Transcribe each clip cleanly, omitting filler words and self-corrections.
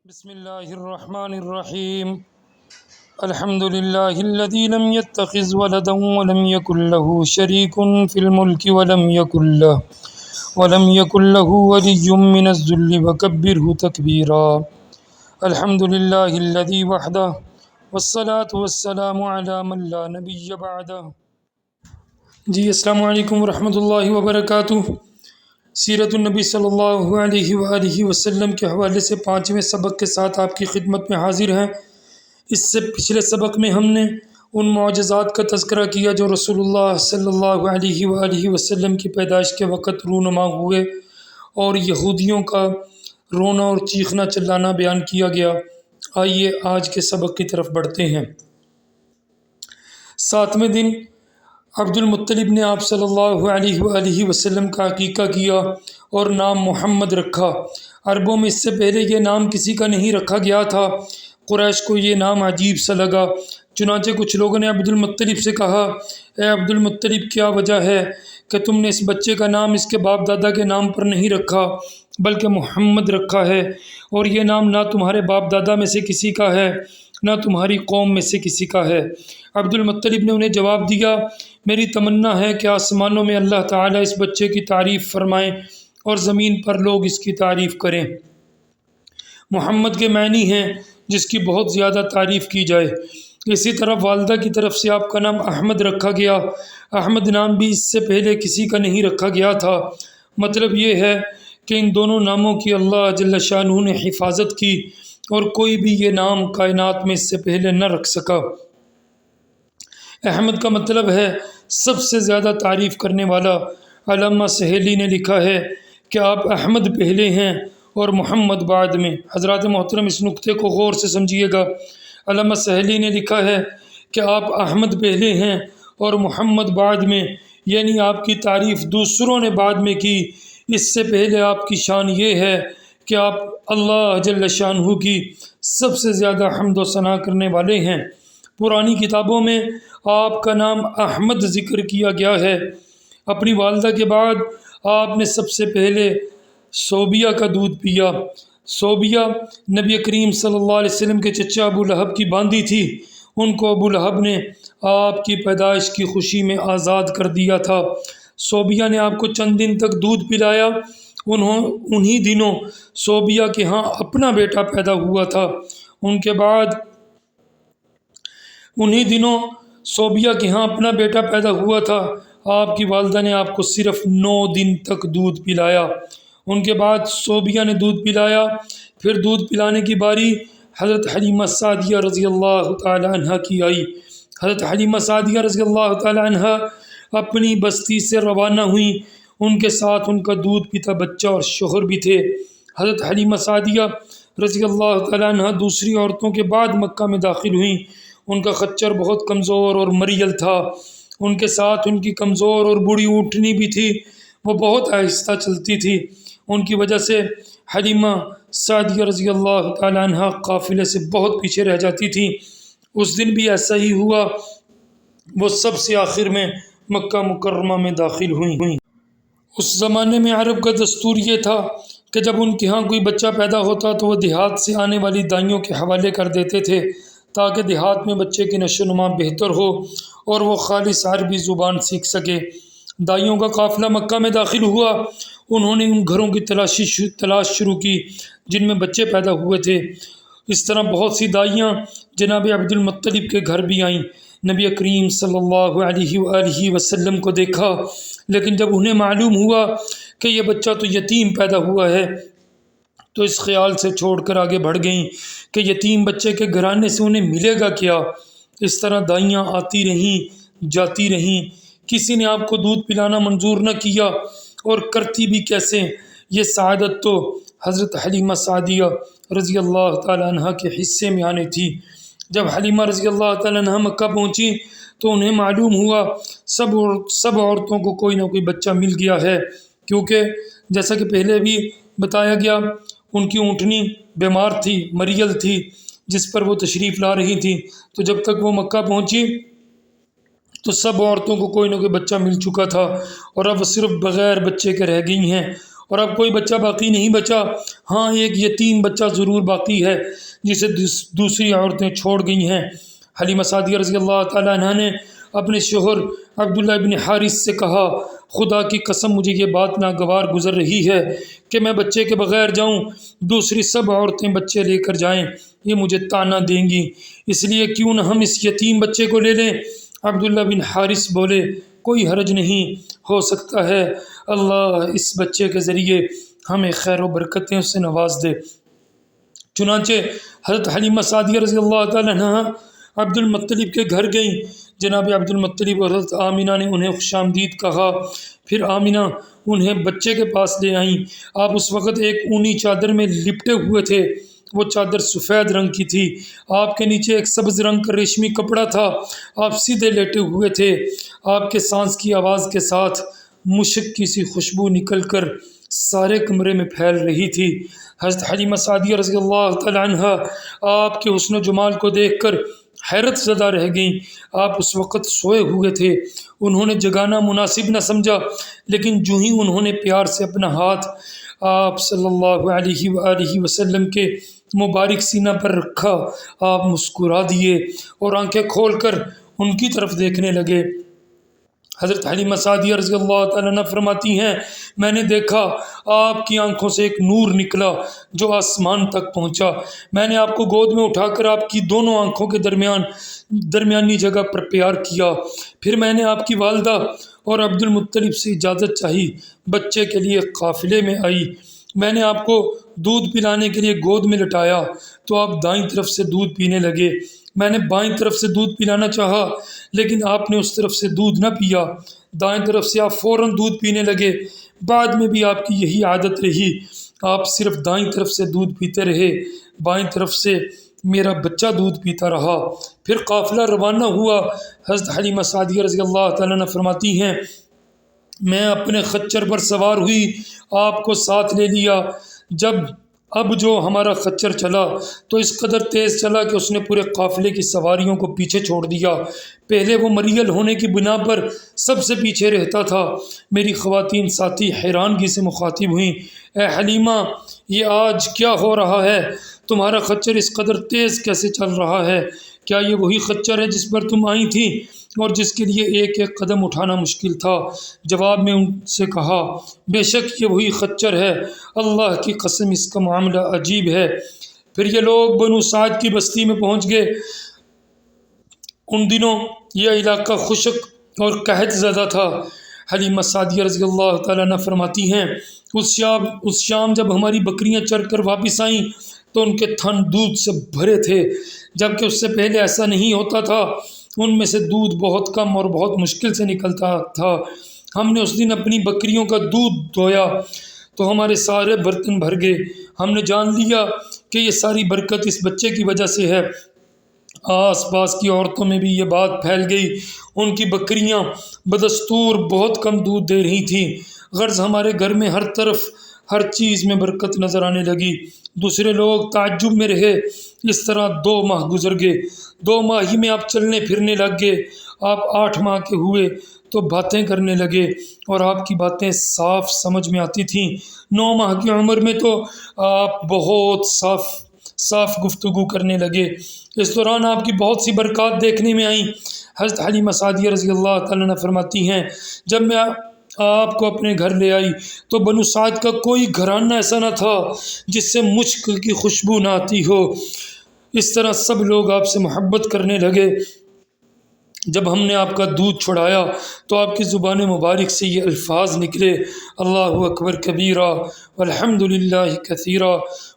بسم الله الرحمن الرحيم. الحمد لله الذي لم يتخذ ولدا ولم يكن له شريك في الملك ولم يكن له ولي من الذل وكبره تكبيرا. الحمد لله الذي وحده والصلاة والسلام على من لا نبي بعده. جی السلام علیکم ورحمۃ اللہ وبرکاتہ. سیرت النبی صلی اللہ علیہ وآلہ وسلم کے حوالے سے 5ویں سبق کے ساتھ آپ کی خدمت میں حاضر ہیں. اس سے پچھلے سبق میں ہم نے ان معجزات کا تذکرہ کیا جو رسول اللہ صلی اللہ علیہ وآلہ وسلم کی پیدائش کے وقت رونما ہوئے، اور یہودیوں کا رونا اور چیخنا چلانا بیان کیا گیا. آئیے آج کے سبق کی طرف بڑھتے ہیں. 7ویں دن عبد المطلب نے آپ صلی اللہ علیہ وآلہ وسلم کا عقیقہ کیا اور نام محمد رکھا. عربوں میں اس سے پہلے یہ نام کسی کا نہیں رکھا گیا تھا. قریش کو یہ نام عجیب سا لگا، چنانچہ کچھ لوگوں نے عبد المطلب سے کہا، اے عبد المطلب، کیا وجہ ہے کہ تم نے اس بچے کا نام اس کے باپ دادا کے نام پر نہیں رکھا بلکہ محمد رکھا ہے، اور یہ نام نہ تمہارے باپ دادا میں سے کسی کا ہے نہ تمہاری قوم میں سے کسی کا ہے. عبد المطلب نے انہیں جواب دیا، میری تمنا ہے کہ آسمانوں میں اللہ تعالیٰ اس بچے کی تعریف فرمائیں اور زمین پر لوگ اس کی تعریف کریں. محمد کے معنی ہیں جس کی بہت زیادہ تعریف کی جائے. اسی طرح والدہ کی طرف سے آپ کا نام احمد رکھا گیا. احمد نام بھی اس سے پہلے کسی کا نہیں رکھا گیا تھا. مطلب یہ ہے کہ ان دونوں ناموں کی اللہ جل شانہ نے حفاظت کی اور کوئی بھی یہ نام کائنات میں اس سے پہلے نہ رکھ سکا. احمد کا مطلب ہے سب سے زیادہ تعریف کرنے والا. علامہ سہیلی نے لکھا ہے کہ آپ احمد پہلے ہیں اور محمد بعد میں. حضرات محترم اس نقطے کو غور سے سمجھیے گا. علامہ سہیلی نے لکھا ہے کہ آپ احمد پہلے ہیں اور محمد بعد میں، یعنی آپ کی تعریف دوسروں نے بعد میں کی. اس سے پہلے آپ کی شان یہ ہے کہ آپ اللہ جل شانہ کی سب سے زیادہ حمد و ثنا کرنے والے ہیں. پرانی کتابوں میں آپ کا نام احمد ذکر کیا گیا ہے. اپنی والدہ کے بعد آپ نے سب سے پہلے صوبیہ کا دودھ پیا. صوبیہ نبی کریم صلی اللہ علیہ وسلم کے چچا ابو لہب کی باندی تھی. ان کو ابو لہب نے آپ کی پیدائش کی خوشی میں آزاد کر دیا تھا. صوبیہ نے آپ کو چند دن تک دودھ پلایا. انہی دنوں صوبیہ کے ہاں اپنا بیٹا پیدا ہوا تھا. ان کے بعد انہی دنوں صوبیہ کے ہاں اپنا بیٹا پیدا ہوا تھا. آپ کی والدہ نے آپ کو صرف 9 دن تک دودھ پلایا. ان کے بعد صوبیہ نے دودھ پلایا. پھر دودھ پلانے کی باری حضرت حلیمہ سعدیہ رضی اللہ تعالی عنہ کی آئی. حضرت حلیمہ سعدیہ رضی اللہ تعالی عنہ اپنی بستی سے روانہ ہوئیں. ان کے ساتھ ان کا دودھ پیتا بچہ اور شوہر بھی تھے. حضرت حلیمہ سعدیہ رضی اللہ تعالی عنہ دوسری عورتوں کے بعد مکہ میں داخل ہوئیں. ان کا خچر بہت کمزور اور مریل تھا. ان کے ساتھ ان کی کمزور اور بوڑھی اونٹنی بھی تھی. وہ بہت آہستہ چلتی تھی. ان کی وجہ سے حلیمہ سعدیہ رضی اللہ تعالی عنہ قافلے سے بہت پیچھے رہ جاتی تھی. اس دن بھی ایسا ہی ہوا. وہ سب سے آخر میں مکہ مکرمہ میں داخل ہوئیں. اس زمانے میں عرب کا دستور یہ تھا کہ جب ان کے ہاں کوئی بچہ پیدا ہوتا تو وہ دیہات سے آنے والی دائیوں کے حوالے کر دیتے تھے تاکہ دیہات میں بچے کی نشو و نما بہتر ہو اور وہ خالص عربی زبان سیکھ سکے. دائیوں کا قافلہ مکہ میں داخل ہوا. انہوں نے ان گھروں کی تلاش شروع کی جن میں بچے پیدا ہوئے تھے. اس طرح بہت سی دائیاں جناب عبد المطلب کے گھر بھی آئیں. نبی کریم صلی اللہ علیہ وآلہ وسلم کو دیکھا، لیکن جب انہیں معلوم ہوا کہ یہ بچہ تو یتیم پیدا ہوا ہے تو اس خیال سے چھوڑ کر آگے بڑھ گئیں کہ یتیم بچے کے گھرانے سے انہیں ملے گا کیا. اس طرح دائیاں آتی رہیں جاتی رہیں. کسی نے آپ کو دودھ پلانا منظور نہ کیا، اور کرتی بھی کیسے. یہ سعادت تو حضرت حلیمہ سعدیہ رضی اللہ تعالی عنہ کے حصے میں آنے تھی. جب حلیمہ رضی اللہ تعالی عنہ مکہ پہنچی تو انہیں معلوم ہوا سب عورتوں کو کوئی نہ کوئی بچہ مل گیا ہے، کیونکہ جیسا کہ پہلے بھی بتایا گیا ان کی اونٹنی بیمار تھی، مریل تھی، جس پر وہ تشریف لا رہی تھی. تو جب تک وہ مکہ پہنچی تو سب عورتوں کو کوئی نہ کوئی بچہ مل چکا تھا، اور اب صرف بغیر بچے کے رہ گئی ہیں. اور اب کوئی بچہ باقی نہیں بچا۔ ہاں ایک یتیم بچہ ضرور باقی ہے جسے دوسری عورتیں چھوڑ گئی ہیں۔ حلیمہ سعدیہ رضی اللہ تعالیٰ عنہ نے اپنے شوہر عبداللہ ابن حارث سے کہا، خدا کی قسم مجھے یہ بات ناگوار گزر رہی ہے کہ میں بچے کے بغیر جاؤں، دوسری سب عورتیں بچے لے کر جائیں، یہ مجھے طعنہ دیں گی، اس لیے کیوں نہ ہم اس یتیم بچے کو لے لیں۔ عبداللہ بن حارث بولے، کوئی حرج نہیں، ہو سکتا ہے اللہ اس بچے کے ذریعے ہمیں خیر و برکتیں سے نواز دے۔ چنانچہ حضرت حلیمہ سعدیہ رضی اللہ تعالیٰ عنہ عبد المطلب کے گھر گئیں۔ جناب عبد المطلب اور حضرت آمینہ نے انہیں خوش آمدید کہا، پھر آمینہ انہیں بچے کے پاس لے آئیں۔ آپ اس وقت ایک اونی چادر میں لپٹے ہوئے تھے، وہ چادر سفید رنگ کی تھی، آپ کے نیچے ایک سبز رنگ کا ریشمی کپڑا تھا، آپ سیدھے لیٹے ہوئے تھے، آپ کے سانس کی آواز کے ساتھ مشک کی سی خوشبو نکل کر سارے کمرے میں پھیل رہی تھی۔ حضرت حلیمہ سعدیہ رضی اللہ تعالی عنہ آپ کے حسن و جمال کو دیکھ کر حیرت زدہ رہ گئیں۔ آپ اس وقت سوئے ہوئے تھے، انہوں نے جگانا مناسب نہ سمجھا، لیکن جو ہی انہوں نے پیار سے اپنا ہاتھ آپ صلی اللہ علیہ وآلہ وسلم کے مبارک سینہ پر رکھا، آپ مسکرا دیے اور آنکھیں کھول کر ان کی طرف دیکھنے لگے۔ حضرت حلیمہ سعدیہ رضی اللہ تعالیٰ عنہ فرماتی ہیں، میں نے دیکھا آپ کی آنکھوں سے ایک نور نکلا جو آسمان تک پہنچا، میں نے آپ کو گود میں اٹھا کر آپ کی دونوں آنکھوں کے درمیانی جگہ پر پیار کیا، پھر میں نے آپ کی والدہ اور عبد المطلب سے اجازت چاہی، بچے کے لیے قافلے میں آئی، میں نے آپ کو دودھ پلانے کے لیے گود میں لٹایا تو آپ دائیں طرف سے دودھ پینے لگے، میں نے بائیں طرف سے دودھ پلانا چاہا لیکن آپ نے اس طرف سے دودھ نہ پیا، دائیں طرف سے آپ فوراً دودھ پینے لگے، بعد میں بھی آپ کی یہی عادت رہی، آپ صرف دائیں طرف سے دودھ پیتے رہے، بائیں طرف سے میرا بچہ دودھ پیتا رہا، پھر قافلہ روانہ ہوا۔ حضرت حلیمہ سعدیہ رضی اللہ تعالیٰ عنہ فرماتی ہیں، میں اپنے خچر پر سوار ہوئی، آپ کو ساتھ لے لیا، اب جو ہمارا خچر چلا تو اس قدر تیز چلا کہ اس نے پورے قافلے کی سواریوں کو پیچھے چھوڑ دیا، پہلے وہ مریل ہونے کی بنا پر سب سے پیچھے رہتا تھا۔ میری خواتین ساتھی حیرانگی سے مخاطب ہوئیں، اے حلیمہ یہ آج کیا ہو رہا ہے، تمہارا خچر اس قدر تیز کیسے چل رہا ہے، کیا یہ وہی خچر ہے جس پر تم آئی تھی اور جس کے لیے ایک ایک قدم اٹھانا مشکل تھا؟ جواب میں ان سے کہا، بے شک یہ وہی خچر ہے، اللہ کی قسم اس کا معاملہ عجیب ہے۔ پھر یہ لوگ بنو سعد کی بستی میں پہنچ گئے۔ ان دنوں یہ علاقہ خشک اور قحط زدہ تھا۔ حلیمہ سعدیہ رضی اللہ تعالیٰ عنہ فرماتی ہیں، اس شام جب ہماری بکریاں چر کر واپس آئیں تو ان کے تھن دودھ سے بھرے تھے، جبکہ اس سے پہلے ایسا نہیں ہوتا تھا، ان میں سے دودھ بہت کم اور بہت مشکل سے نکلتا تھا۔ ہم نے اس دن اپنی بکریوں کا دودھ دویا تو ہمارے سارے برتن بھر گئے، ہم نے جان لیا کہ یہ ساری برکت اس بچے کی وجہ سے ہے۔ آس پاس کی عورتوں میں بھی یہ بات پھیل گئی، ان کی بکریاں بدستور بہت کم دودھ دے رہی تھیں، غرض ہمارے گھر میں ہر طرف ہر چیز میں برکت نظر آنے لگی۔ دوسرے لوگ تعجب میں رہے۔ اس طرح 2 ماہ گزر گئے۔ 2 ماہ ہی میں آپ چلنے پھرنے لگ گئے۔ آپ 8 ماہ کے ہوئے تو باتیں کرنے لگے اور آپ کی باتیں صاف سمجھ میں آتی تھیں۔ 9 ماہ کی عمر میں تو آپ بہت صاف گفتگو کرنے لگے۔ اس دوران آپ کی بہت سی برکات دیکھنے میں آئیں۔ حضرت حلیمہ سعدیہ رضی اللہ تعالیٰ عنہ فرماتی ہیں، جب میں آپ کو اپنے گھر لے آئی تو بنو سعد کا کوئی گھرانہ ایسا نہ تھا جس سے مشک کی خوشبو نہ آتی ہو۔ اس طرح سب لوگ آپ سے محبت کرنے لگے۔ جب ہم نے آپ کا دودھ چھڑایا تو آپ کی زبان مبارک سے یہ الفاظ نکلے، اللہ اکبر کبیرہ والحمد للہ کثیرہ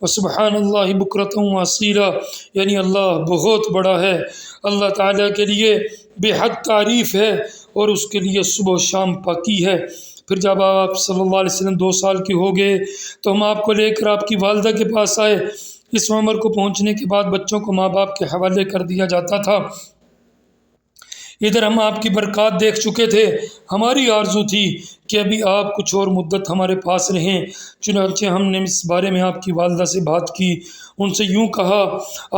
وسبحان اللہ بکرۃ واصیلا، یعنی اللہ بہت بڑا ہے، اللہ تعالیٰ کے لیے بے حد تعریف ہے اور اس کے لیے صبح و شام پاکی ہے۔ پھر جب آپ صلی اللہ علیہ وسلم 2 سال کے ہو گئے تو ہم آپ کو لے کر آپ کی والدہ کے پاس آئے۔ اس عمر کو پہنچنے کے بعد بچوں کو ماں باپ کے حوالے کر دیا جاتا تھا۔ ادھر ہم آپ کی برکات دیکھ چکے تھے، ہماری آرزو تھی کہ ابھی آپ کچھ اور مدت ہمارے پاس رہیں، چنانچہ ہم نے اس بارے میں آپ کی والدہ سے بات کی، ان سے یوں کہا،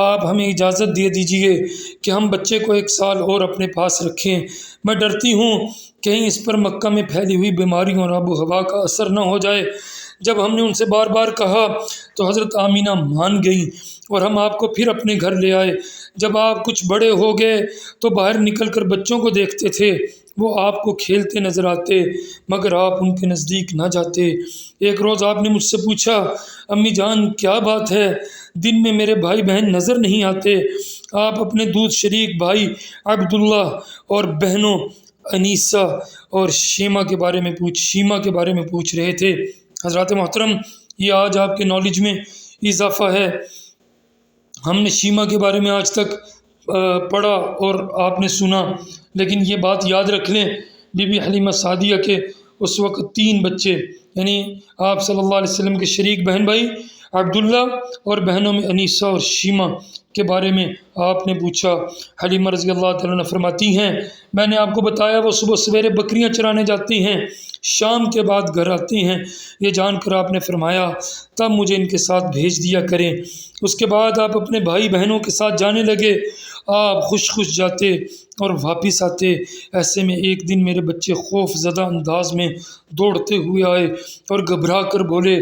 آپ ہمیں اجازت دے دیجئے کہ ہم بچے کو 1 سال اور اپنے پاس رکھیں، میں ڈرتی ہوں کہیں اس پر مکہ میں پھیلی ہوئی بیماریوں اور آب و ہوا کا اثر نہ ہو جائے۔ جب ہم نے ان سے بار بار کہا تو حضرت آمینہ مان گئیں اور ہم آپ کو پھر اپنے گھر لے آئے۔ جب آپ کچھ بڑے ہو گئے تو باہر نکل کر بچوں کو دیکھتے تھے، وہ آپ کو کھیلتے نظر آتے مگر آپ ان کے نزدیک نہ جاتے۔ ایک روز آپ نے مجھ سے پوچھا، امی جان کیا بات ہے، دن میں میرے بھائی بہن نظر نہیں آتے؟ آپ اپنے دودھ شریک بھائی عبداللہ اور بہنوں انیسہ اور شیمہ کے بارے میں پوچھ رہے تھے۔ حضرات محترم، یہ آج آپ کے نالج میں اضافہ ہے۔ ہم نے شیمہ کے بارے میں آج تک پڑھا اور آپ نے سنا، لیکن یہ بات یاد رکھ لیں، بی بی حلیمہ سعدیہ کے اس وقت 3 بچے، یعنی آپ صلی اللہ علیہ وسلم کے شریک بہن بھائی عبداللہ اور بہنوں میں انیسہ اور شیمہ کے بارے میں آپ نے پوچھا۔ حلیمہ رضی اللہ تعالیٰ عنہ فرماتی ہیں، میں نے آپ کو بتایا وہ صبح سویرے بکریاں چرانے جاتی ہیں، شام کے بعد گھر آتی ہیں، یہ جان کر آپ نے فرمایا تب مجھے ان کے ساتھ بھیج دیا کریں۔ اس کے بعد آپ اپنے بھائی بہنوں کے ساتھ جانے لگے، آپ خوش جاتے اور واپس آتے۔ ایسے میں ایک دن میرے بچے خوف زدہ انداز میں دوڑتے ہوئے آئے اور گھبرا کر بولے،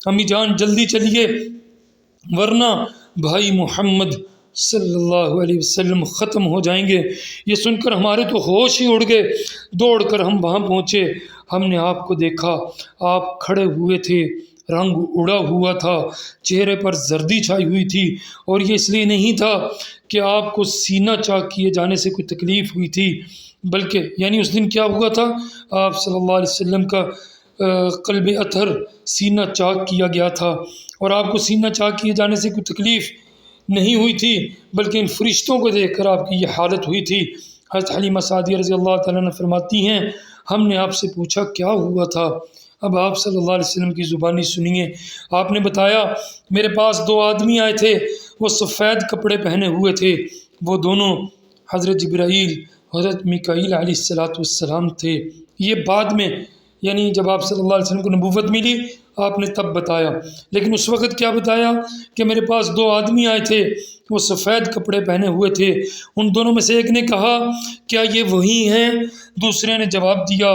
امی جان جلدی چلیے ورنہ بھائی محمد صلی اللہ علیہ وسلم ختم ہو جائیں گے۔ یہ سن کر ہمارے تو ہوش ہی اڑ گئے۔ دوڑ کر ہم وہاں پہنچے، ہم نے آپ کو دیکھا، آپ کھڑے ہوئے تھے، رنگ اڑا ہوا تھا، چہرے پر زردی چھائی ہوئی تھی، اور یہ اس لیے نہیں تھا کہ آپ کو سینہ چاک کیے جانے سے کوئی تکلیف ہوئی تھی، بلکہ یعنی اس دن کیا ہوا تھا، آپ صلی اللہ علیہ وسلم کا قلب اطہر سینہ چاک کیا گیا تھا، اور آپ کو سینہ چاک کیے جانے سے کوئی تکلیف نہیں ہوئی تھی، بلکہ ان فرشتوں کو دیکھ کر آپ کی یہ حالت ہوئی تھی۔ حضرت حلیمہ سعدیہ رضی اللہ تعالیٰ عنہ فرماتی ہیں، ہم نے آپ سے پوچھا کیا ہوا تھا؟ اب آپ صلی اللہ علیہ وسلم کی زبانی سنیے۔ آپ نے بتایا میرے پاس 2 آدمی آئے تھے، وہ سفید کپڑے پہنے ہوئے تھے، وہ دونوں حضرت جبرائیل حضرت میکائیل علیہ السلام تھے۔ یہ بعد میں یعنی جب آپ صلی اللہ علیہ وسلم کو نبوت ملی آپ نے تب بتایا، لیکن اس وقت کیا بتایا کہ میرے پاس 2 آدمی آئے تھے، وہ سفید کپڑے پہنے ہوئے تھے، ان دونوں میں سے ایک نے کہا کیا یہ وہی ہیں؟ دوسرے نے جواب دیا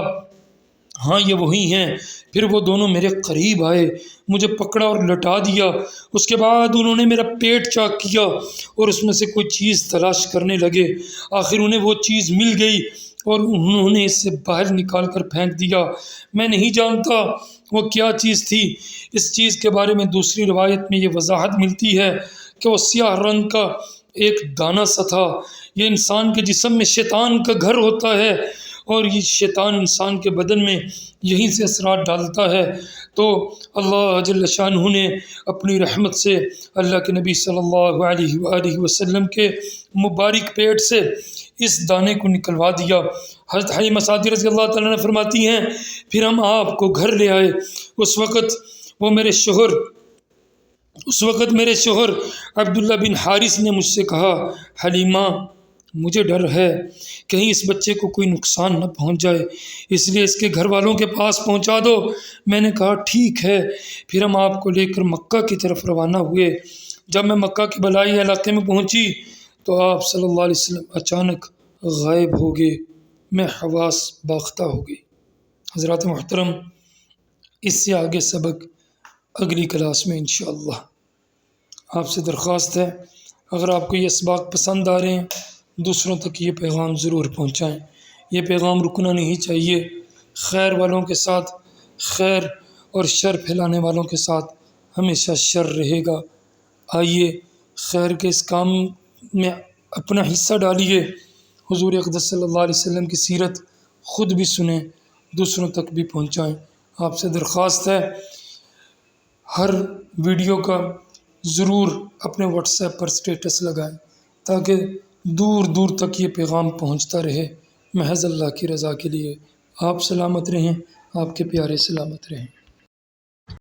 ہاں یہ وہی ہیں۔ پھر وہ دونوں میرے قریب آئے، مجھے پکڑا اور لٹا دیا، اس کے بعد انہوں نے میرا پیٹ چاک کیا اور اس میں سے کوئی چیز تلاش کرنے لگے، آخر انہیں وہ چیز مل گئی اور انہوں نے اسے باہر نکال کر پھینک دیا۔ میں نہیں جانتا وہ کیا چیز تھی۔ اس چیز کے بارے میں دوسری روایت میں یہ وضاحت ملتی ہے کہ وہ سیاہ رنگ کا ایک دانہ سا تھا۔ یہ انسان کے جسم میں شیطان کا گھر ہوتا ہے اور یہ شیطان انسان کے بدن میں یہیں سے اثرات ڈالتا ہے۔ تو اللہ جل شانہ نے اپنی رحمت سے اللہ کے نبی صلی اللہ علیہ وآلہ وسلم کے مبارک پیٹ سے اس دانے کو نکلوا دیا۔ حضرت حلیمہ سعدیہ رضی اللہ تعالیٰ عنہ فرماتی ہیں پھر ہم آپ کو گھر لے آئے۔ اس وقت میرے شوہر عبداللہ بن حارث نے مجھ سے کہا، حلیمہ مجھے ڈر ہے کہیں اس بچے کو کوئی نقصان نہ پہنچ جائے، اس لیے اس کے گھر والوں کے پاس پہنچا دو۔ میں نے کہا ٹھیک ہے۔ پھر ہم آپ کو لے کر مکہ کی طرف روانہ ہوئے۔ جب میں مکہ کے بلائی علاقے میں پہنچی تو آپ صلی اللہ علیہ وسلم اچانک غائب ہو گئے، میں حواس باختہ ہو گئی۔ حضرات محترم، اس سے آگے سبق اگلی کلاس میں انشاءاللہ۔ آپ سے درخواست ہے اگر آپ کو یہ اسباق پسند آ رہے ہیں دوسروں تک یہ پیغام ضرور پہنچائیں۔ یہ پیغام رکنا نہیں چاہیے۔ خیر والوں کے ساتھ خیر اور شر پھیلانے والوں کے ساتھ ہمیشہ شر رہے گا۔ آئیے خیر کے اس کام میں اپنا حصہ ڈالیے۔ حضور اقدس صلی اللہ علیہ وسلم کی سیرت خود بھی سنیں، دوسروں تک بھی پہنچائیں۔ آپ سے درخواست ہے ہر ویڈیو کا ضرور اپنے واٹس ایپ پر سٹیٹس لگائیں تاکہ دور دور تک یہ پیغام پہنچتا رہے، محض اللہ کی رضا کے لیے۔ آپ سلامت رہیں، آپ کے پیارے سلامت رہیں۔